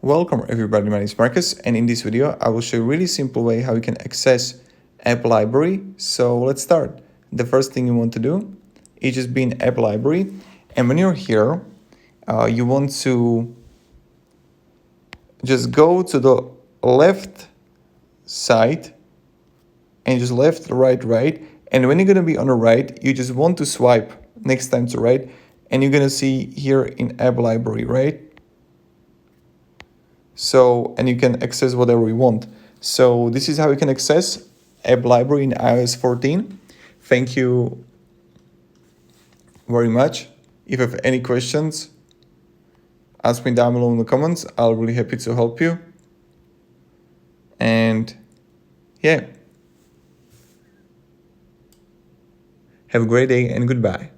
Welcome everybody, my name is Marcus, and in this video I will show you a really simple way how you can access app library. So let's start. The first thing you want to do is just be in app library, and when you're here you want to just go to the left side and just left, right, and when you're going to be on the right, you just want to swipe next time to right, and you're going to see here in app library, right? So, and you can access whatever you want. So this is how you can access app library in iOS 14. Thank you very much. If you have any questions, ask me down below in the comments. I'll be really happy to help you. And yeah, have a great day and goodbye.